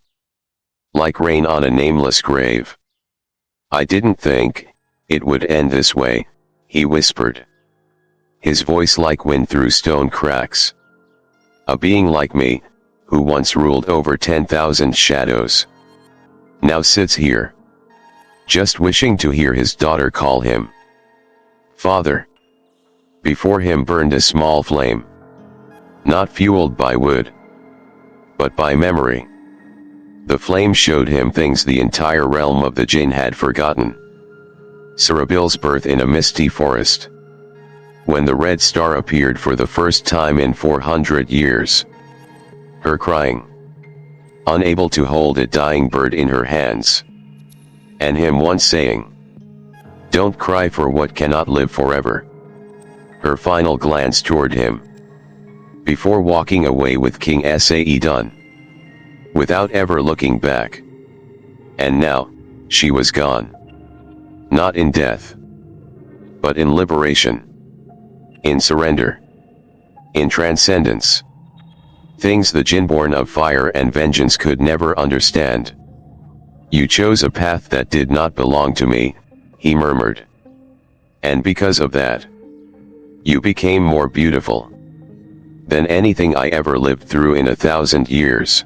like rain on a nameless grave. "I didn't think it would end this way," he whispered, his voice like wind through stone cracks. "A being like me, who once ruled over 10,000 shadows, now sits here, just wishing to hear his daughter call him Father." Before him burned a small flame, not fueled by wood, but by memory. The flame showed him things the entire realm of the Jinn had forgotten. Sarabil's birth in a misty forest, when the red star appeared for the first time in 400 years. Her crying, unable to hold a dying bird in her hands. And him once saying, "Don't cry for what cannot live forever." Her final glance toward him, before walking away with King Sa'idun, without ever looking back. And now, she was gone. Not in death, but in liberation, in surrender, in transcendence. Things the Jinn-born of fire and vengeance could never understand. "You chose a path that did not belong to me," he murmured. "And because of that, you became more beautiful than anything I ever lived through in 1,000 years."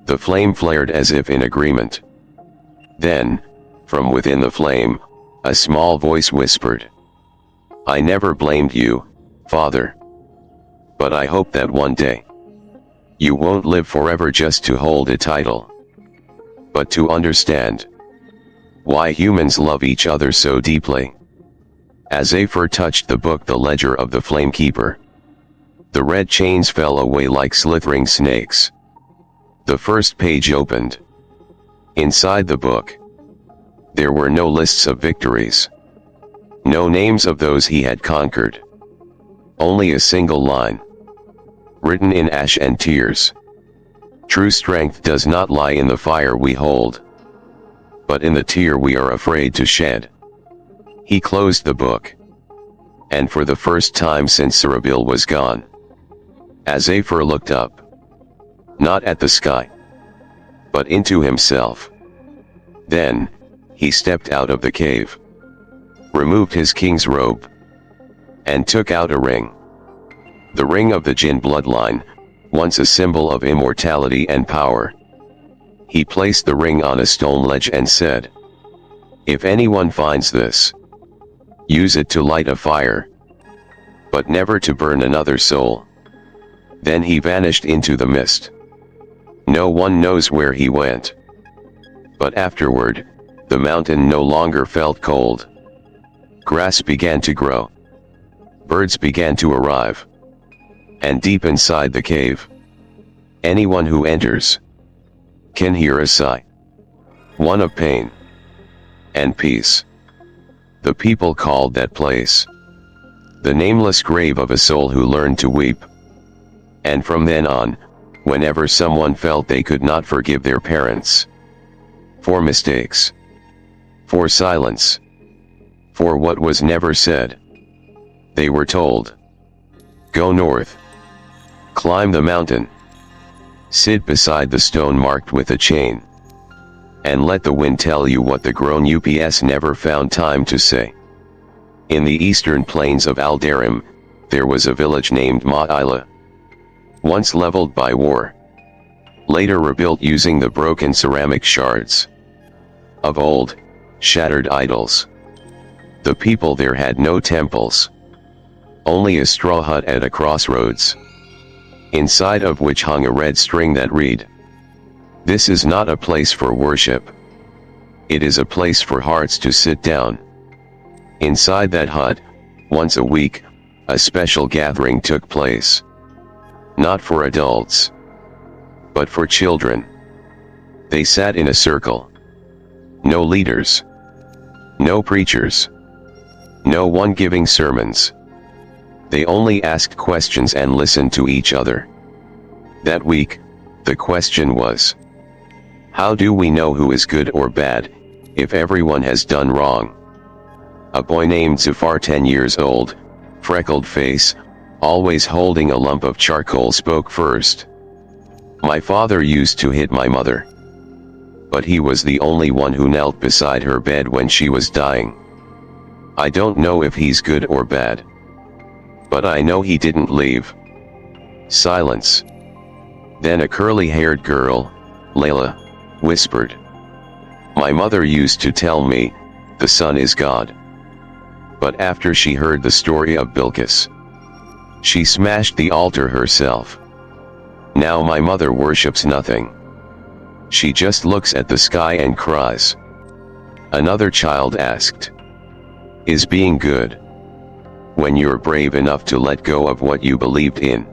The flame flared as if in agreement. Then, from within the flame, a small voice whispered, "I never blamed you, Father. But I hope that one day, you won't live forever just to hold a title, but to understand why humans love each other so deeply." As Afer touched the book, the Ledger of the Flamekeeper, the red chains fell away like slithering snakes. The first page opened. Inside the book, there were no lists of victories, no names of those he had conquered, Only a single line. Written in ash and tears. True strength does not lie in the fire we hold, but in the tear we are afraid to shed. He closed the book. And for the first time since Sarabil was gone, Azafar looked up. Not at the sky, but into himself. Then, he stepped out of the cave, removed his king's robe, and took out a ring. The ring of the Jinn bloodline, once a symbol of immortality and power. He placed the ring on a stone ledge and said, "If anyone finds this, use it to light a fire, but never to burn another soul." Then he vanished into the mist. No one knows where he went. But afterward, the mountain no longer felt cold. Grass began to grow. Birds began to arrive. And deep inside the cave, anyone who enters can hear a sigh, one of pain and peace. The people called that place the nameless grave of a soul who learned to weep. And from then on, whenever someone felt they could not forgive their parents for mistakes, for silence, for what was never said, they were told, "Go north. Climb the mountain. Sit beside the stone marked with a chain. And let the wind tell you what the grown ups never found time to say." In the eastern plains of Al-Darim, there was a village named Ma'ila, once leveled by war, later rebuilt using the broken ceramic shards of old, shattered idols. The people there had no temples, only a straw hut at a crossroads, inside of which hung a red string that read, "This is not a place for worship. It is a place for hearts to sit down." Inside that hut, once a week, a special gathering took place. Not for adults, but for children. They sat in a circle. No leaders. No preachers. No one giving sermons. They only asked questions and listened to each other. That week, the question was, how do we know who is good or bad, if everyone has done wrong? A boy named Zafar, 10 years old, freckled face, always holding a lump of charcoal, spoke first. "My father used to hit my mother. But he was the only one who knelt beside her bed when she was dying. I don't know if he's good or bad. But I know he didn't leave." Silence. Then a curly-haired girl, Layla, whispered, "My mother used to tell me, the sun is God. But after she heard the story of Bilqis, she smashed the altar herself. Now my mother worships nothing. She just looks at the sky and cries." Another child asked, "Is being good when you're brave enough to let go of what you believed in,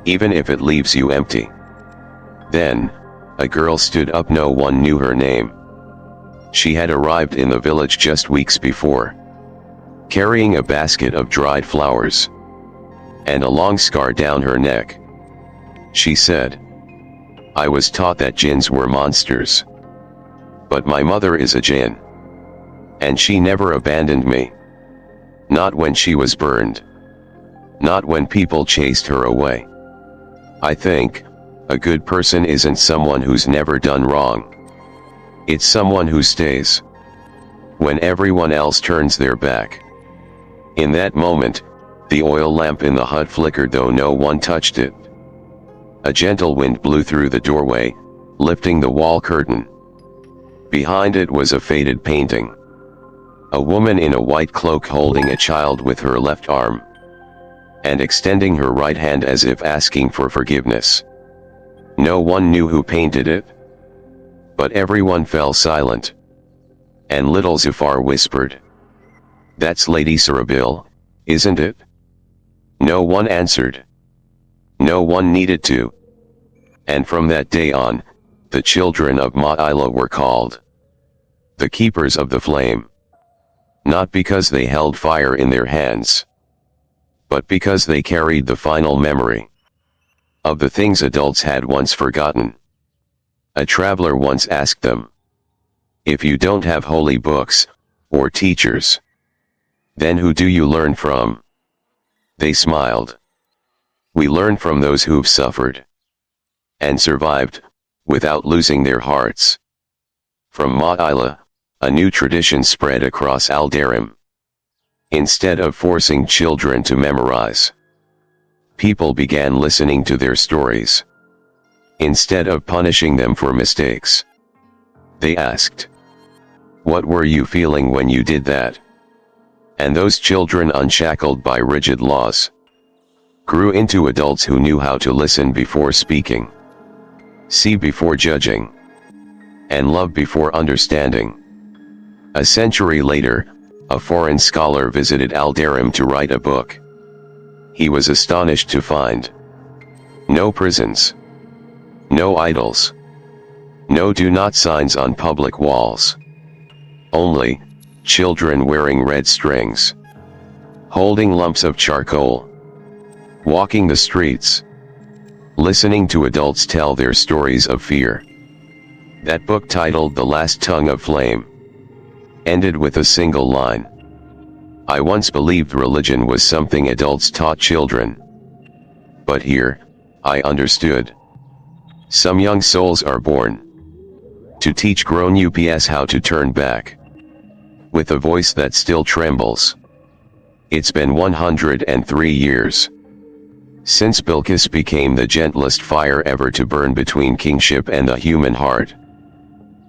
even if it leaves you empty?" Then, a girl stood up. No one knew her name. She had arrived in the village just weeks before, carrying a basket of dried flowers and a long scar down her neck. She said, "I was taught that jinns were monsters. But my mother is a jinn. And she never abandoned me. Not when she was burned. Not when people chased her away. I think, a good person isn't someone who's never done wrong. It's someone who stays when everyone else turns their back." In that moment, the oil lamp in the hut flickered though no one touched it. A gentle wind blew through the doorway, lifting the wall curtain. Behind it was a faded painting. A woman in a white cloak holding a child with her left arm, and extending her right hand as if asking for forgiveness. No one knew who painted it, but everyone fell silent. And little Zafar whispered, "That's Lady Sarabil, isn't it?" No one answered. No one needed to. And from that day on, the children of Ma'ila were called the keepers of the flame. Not because they held fire in their hands, but because they carried the final memory of the things adults had once forgotten. A traveler once asked them, "If you don't have holy books, or teachers, then who do you learn from?" They smiled. "We learn from those who've suffered and survived, without losing their hearts." From Ma'ila, a new tradition spread across Al-Darim. Instead of forcing children to memorize, people began listening to their stories. Instead of punishing them for mistakes, they asked, "What were you feeling when you did that?" And those children, unshackled by rigid laws, grew into adults who knew how to listen before speaking, see before judging, and love before understanding. A century later, a foreign scholar visited Al-Darim to write a book. He was astonished to find no prisons, no idols, no do not signs on public walls. Only children wearing red strings, holding lumps of charcoal, walking the streets, listening to adults tell their stories of fear. That book, titled The Last Tongue of Flame, ended with a single line: "I once believed religion was something adults taught children. But here, I understood. Some young souls are born to teach grown ups how to turn back." With a voice that still trembles. It's been 103 years since Bilqis became the gentlest fire ever to burn between kingship and the human heart.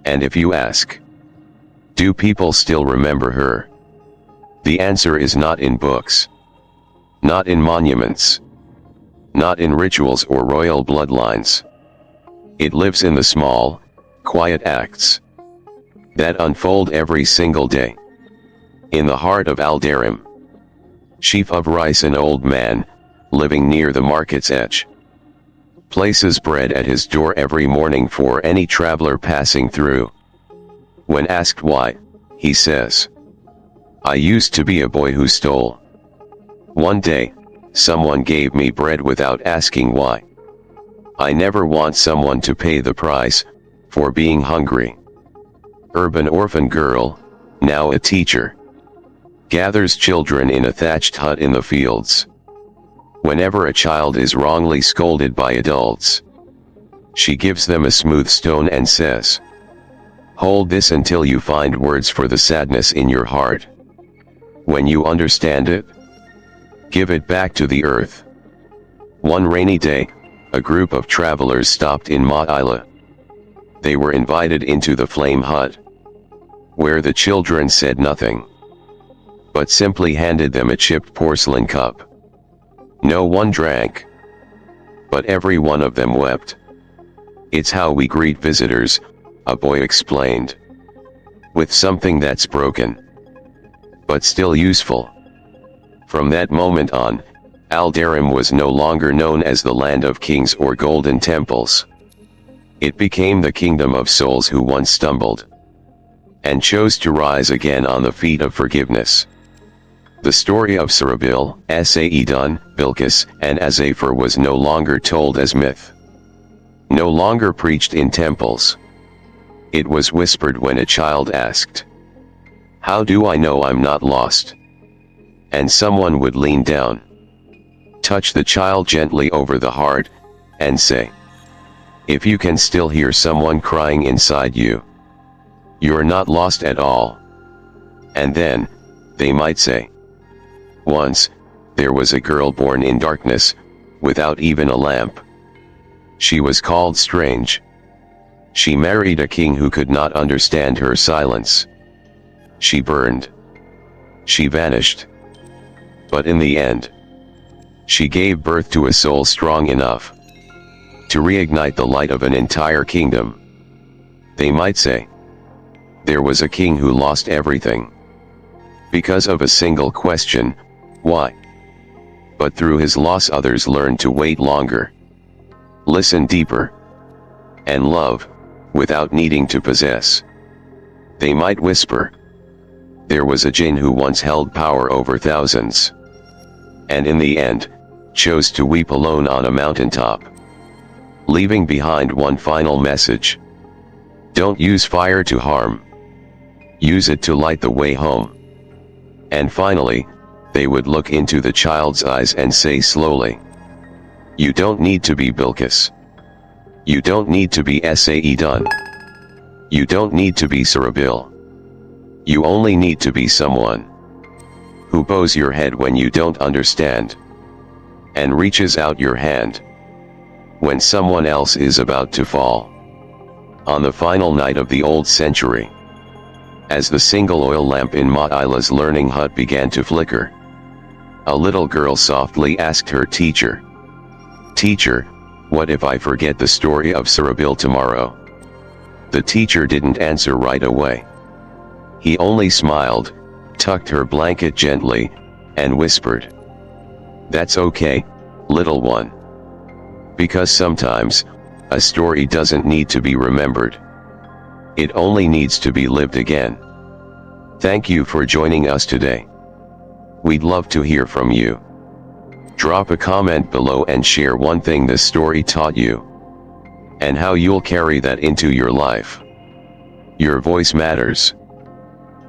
And if you ask, do people still remember her? The answer is not in books, not in monuments, not in rituals or royal bloodlines. It lives in the small, quiet acts that unfold every single day. In the heart of Al-Darim, sheaf of rice, an old man, living near the market's edge, places bread at his door every morning for any traveler passing through. When asked why, he says, "I used to be a boy who stole. One day, someone gave me bread without asking why. I never want someone to pay the price for being hungry." Urban orphan girl, now a teacher, gathers children in a thatched hut in the fields. Whenever a child is wrongly scolded by adults, she gives them a smooth stone and says, "Hold this until you find words for the sadness in your heart. When you understand it, give it back to the earth." One rainy day, a group of travelers stopped in Ma'ila. They were invited into the flame hut, where the children said nothing, but simply handed them a chipped porcelain cup. No one drank, but every one of them wept. "It's how we greet visitors," a boy explained, "with something that's broken, but still useful." From that moment on, Al-Darim was no longer known as the land of kings or golden temples. It became the kingdom of souls who once stumbled and chose to rise again on the feet of forgiveness. The story of Sarabil, Ksitigarbha, Bilqis, and Azafar was no longer told as myth, no longer preached in temples. It was whispered when a child asked, "How do I know I'm not lost?" And someone would lean down, touch the child gently over the heart, and say, "If you can still hear someone crying inside you, you're not lost at all." And then, they might say, "Once, there was a girl born in darkness, without even a lamp. She was called Strange. She married a king who could not understand her silence. She burned. She vanished. But in the end, she gave birth to a soul strong enough to reignite the light of an entire kingdom." They might say, there was a king who lost everything because of a single question, why? But through his loss others learned to wait longer, listen deeper, and love, without needing to possess. They might whisper, there was a jinn who once held power over thousands, and in the end, chose to weep alone on a mountaintop, leaving behind one final message. Don't use fire to harm. Use it to light the way home. And finally, they would look into the child's eyes and say slowly, "You don't need to be Bilqis. You don't need to be Sa'id. You don't need to be Sarabil. You only need to be someone who bows your head when you don't understand, and reaches out your hand when someone else is about to fall." On the final night of the old century, as the single oil lamp in Ma'ila's learning hut began to flicker, a little girl softly asked her teacher, "Teacher, what if I forget the story of Sarabil tomorrow?" The teacher didn't answer right away. He only smiled, tucked her blanket gently, and whispered, "That's okay, little one. Because sometimes, a story doesn't need to be remembered. It only needs to be lived again." Thank you for joining us today. We'd love to hear from you. Drop a comment below and share one thing this story taught you, and how you'll carry that into your life. Your voice matters.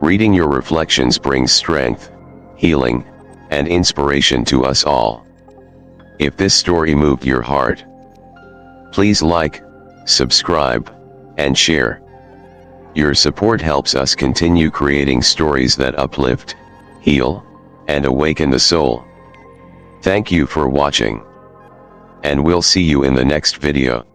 Reading your reflections brings strength, healing, and inspiration to us all. If this story moved your heart, please like, subscribe, and share. Your support helps us continue creating stories that uplift, heal, and awaken the soul. Thank you for watching, and we'll see you in the next video.